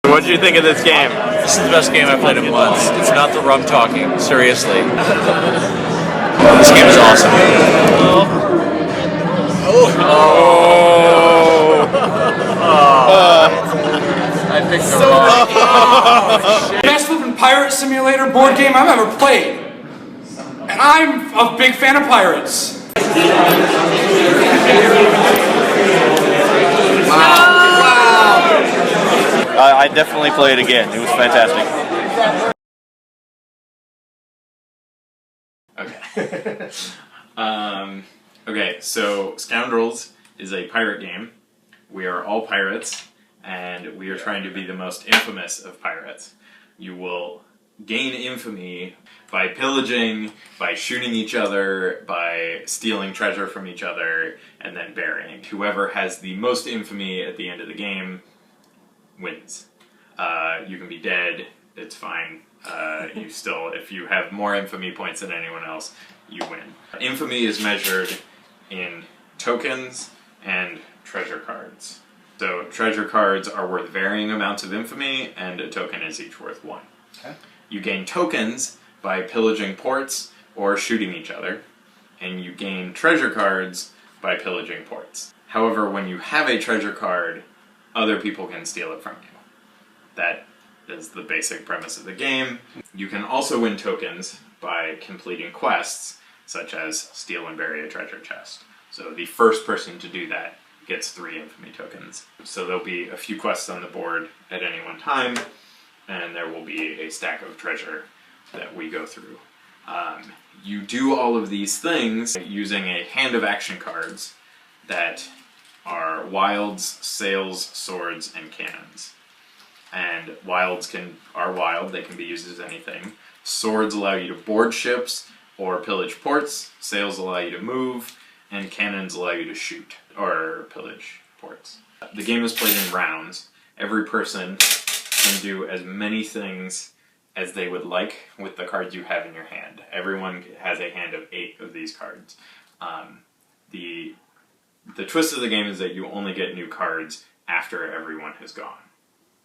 What did you think of this game? This is the best game I've played in months. It's not the rum talking, seriously. This game is awesome. I picked the wrong. Best flipping pirate simulator board game I've ever played. And I'm a big fan of pirates. I definitely play it again. It was fantastic. Okay. Okay, so Scoundrels is a pirate game. We are all pirates, and we are trying to be the most infamous of pirates. You will gain infamy by pillaging, by shooting each other, by stealing treasure from each other, and then burying. Whoever has the most infamy at the end of the game wins. You can be dead, it's fine. You still, if you have more infamy points than anyone else, you win. Infamy is measured in tokens and treasure cards. So treasure cards are worth varying amounts of infamy, and a token is each worth 1. Okay. You gain tokens by pillaging ports or shooting each other, and you gain treasure cards by pillaging ports. However, when you have a treasure card, other people can steal it from you. That is the basic premise of the game. You can also win tokens by completing quests, such as steal and bury a treasure chest. So the first person to do that gets 3 infamy tokens. So there'll be a few quests on the board at any one time, and there will be a stack of treasure that we go through. You do all of these things using a hand of action cards that are wilds, sails, swords, and cannons. And wilds are wild, they can be used as anything. Swords allow you to board ships or pillage ports, sails allow you to move, and cannons allow you to shoot or pillage ports. The game is played in rounds. Every person can do as many things as they would like with the cards you have in your hand. Everyone has a hand of 8 of these cards. The twist of the game is that you only get new cards after everyone has gone.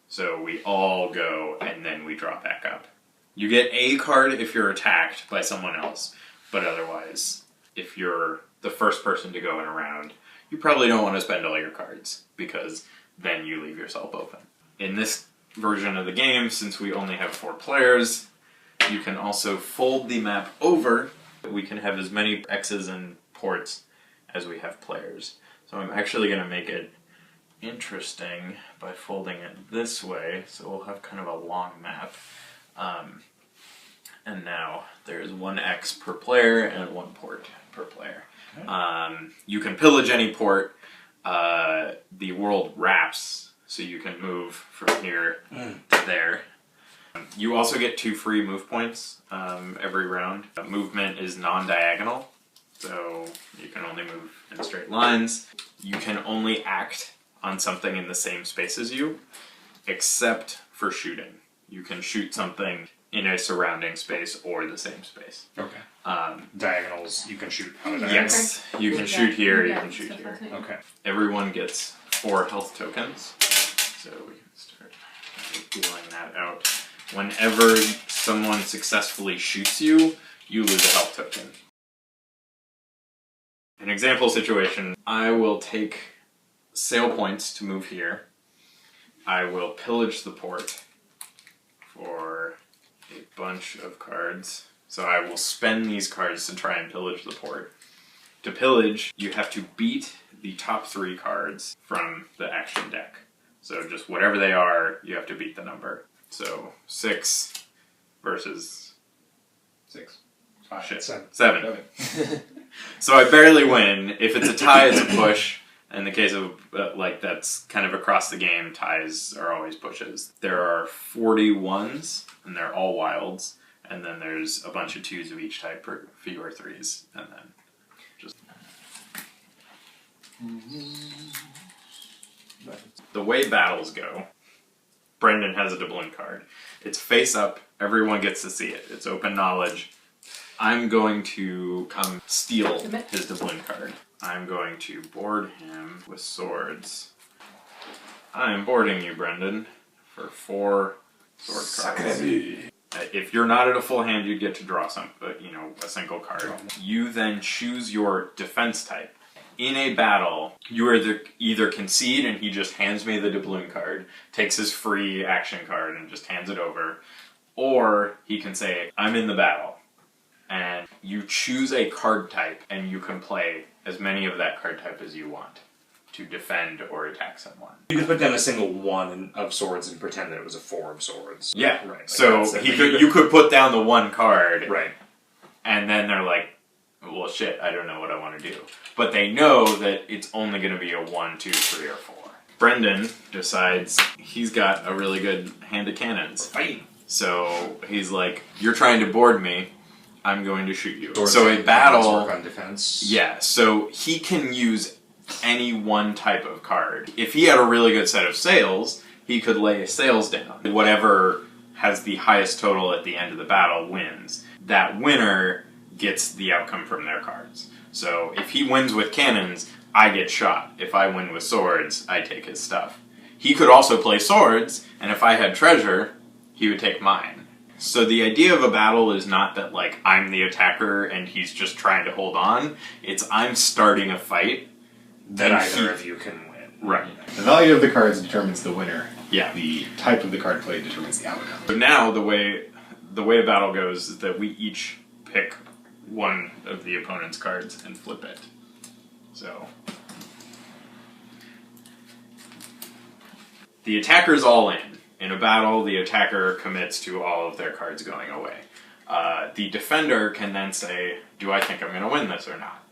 So we all go and then we draw back up. You get a card if you're attacked by someone else, but otherwise, if you're the first person to go in a round, you probably don't want to spend all your cards, because then you leave yourself open. In this version of the game, since we only have 4 players, you can also fold the map over. We can have as many X's and ports as we have players. So I'm actually going to make it interesting by folding it this way, so we'll have kind of a long map. And now there's 1 X per player and 1 port per player. Okay. You can pillage any port. The world wraps, so you can move from here to there. You also get 2 free move points every round. Movement is non-diagonal, so you can only move in straight lines. You can only act on something in the same space as you, except for shooting. You can shoot something in a surrounding space or the same space. Okay. Diagonals, you can shoot out of diagonals? Yes, you can shoot here, you can shoot here. Okay. Everyone gets 4 health tokens, so we can start dealing that out. Whenever someone successfully shoots you, you lose a health token. An example situation, I will take sail points to move here. I will pillage the port for a bunch of cards. So I will spend these cards to try and pillage the port. To pillage, you have to beat the top 3 cards from the action deck. So just whatever they are, you have to beat the number. So 6 versus 6. 5. 7. 7. Okay. So I barely win. If it's a tie, it's a push. In the case of, that's kind of across the game, ties are always pushes. There are 41s, and they're all wilds, and then there's a bunch of 2s of each type, or fewer 3s, and then just... The way battles go, Brendan has a doubloon card. It's face up, everyone gets to see it. It's open knowledge. I'm going to come steal his doubloon card. I'm going to board him with swords. I'm boarding you, Brendan, for 4 sword cards. If you're not at a full hand, you'd get to draw a single card. You then choose your defense type. In a battle, you either concede and he just hands me the doubloon card, takes his free action card and just hands it over, or he can say, I'm in the battle. And you choose a card type and you can play as many of that card type as you want to defend or attack someone. You could put down a single 1 of swords and pretend that it was a 4 of swords. Yeah, Right. so you could put down the 1 card, Right. and then they're like, well, shit, I don't know what I want to do. But they know that it's only going to be a 1, 2, 3, or 4. Brendan decides he's got a really good hand of cannons. Fighting. So he's like, you're trying to board me, I'm going to shoot you. Swords So a and battle... work on defense. Yeah, so he can use any one type of card. If he had a really good set of sails, he could lay sails down. Whatever has the highest total at the end of the battle wins. That winner gets the outcome from their cards. So if he wins with cannons, I get shot. If I win with swords, I take his stuff. He could also play swords, and if I had treasure, he would take mine. So the idea of a battle is not that, like, I'm the attacker and he's just trying to hold on. It's I'm starting a fight. That and either of you can win. Right. The value of the cards determines the winner. Yeah. The type of the card played determines the outcome. But now the way a battle goes is that we each pick one of the opponent's cards and flip it. So the attacker's all in. In a battle, the attacker commits to all of their cards going away. The defender can then say, do I think I'm going to win this or not?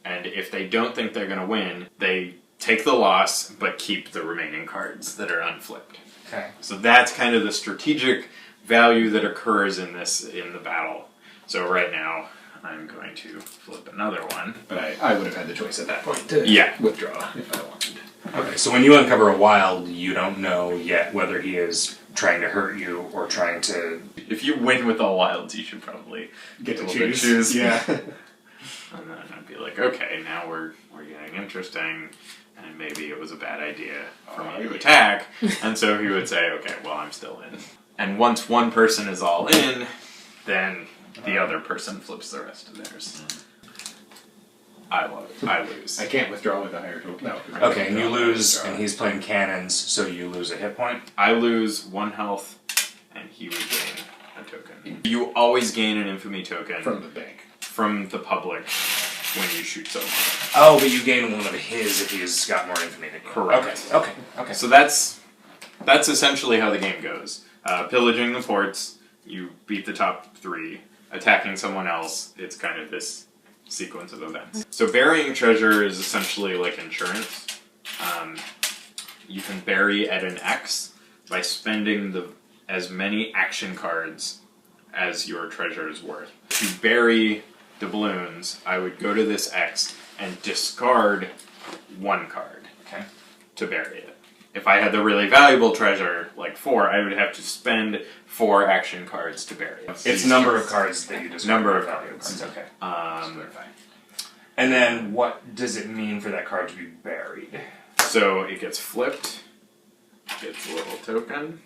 And if they don't think they're going to win, they take the loss, but keep the remaining cards that are unflipped. Okay. So that's kind of the strategic value that occurs in the battle. So right now, I'm going to flip another one. But I would have had the choice at that point to withdraw if I wanted. Okay, so when you uncover a wild, you don't know yet whether he is trying to hurt you or trying to... If you win with all wilds, you should probably Get to a little bit choose. Yeah. And then I'd be like, okay, now we're getting interesting, and maybe it was a bad idea for me to attack. And so he would say, okay, well, I'm still in. And once one person is all in, then the other person flips the rest of theirs. I lose. I can't withdraw with a higher total. No. Okay, and you lose, and he's playing cannons, so you lose a hit point? I lose 1 health, and he would gain a token. You always gain an infamy token From the bank. from the public when you shoot someone. Oh, but you gain one of his if he's got more infamy than you. Correct. Okay. So that's essentially how the game goes. Pillaging the forts, you beat the top 3. Attacking someone else, it's kind of this sequence of events. So burying treasure is essentially like insurance. You can bury at an X by spending as many action cards as your treasure is worth. To bury doubloons, I would go to this X and discard 1 card to bury it. If I had the really valuable treasure, like 4, I would have to spend 4 action cards to bury it. It's number of cards that you discard. Number of cards. Okay. Clarify. And then what does it mean for that card to be buried? So it gets flipped, gets a little token,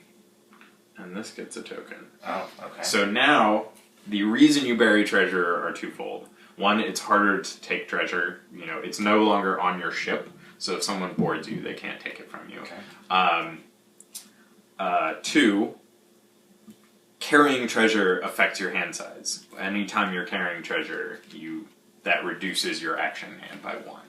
and this gets a token. Oh, okay. So now, the reason you bury treasure are twofold. One, it's harder to take treasure. You know, it's no longer on your ship, so if someone boards you, they can't take it from you. Okay. 2, carrying treasure affects your hand size. Anytime you're carrying treasure, that reduces your action hand by 1.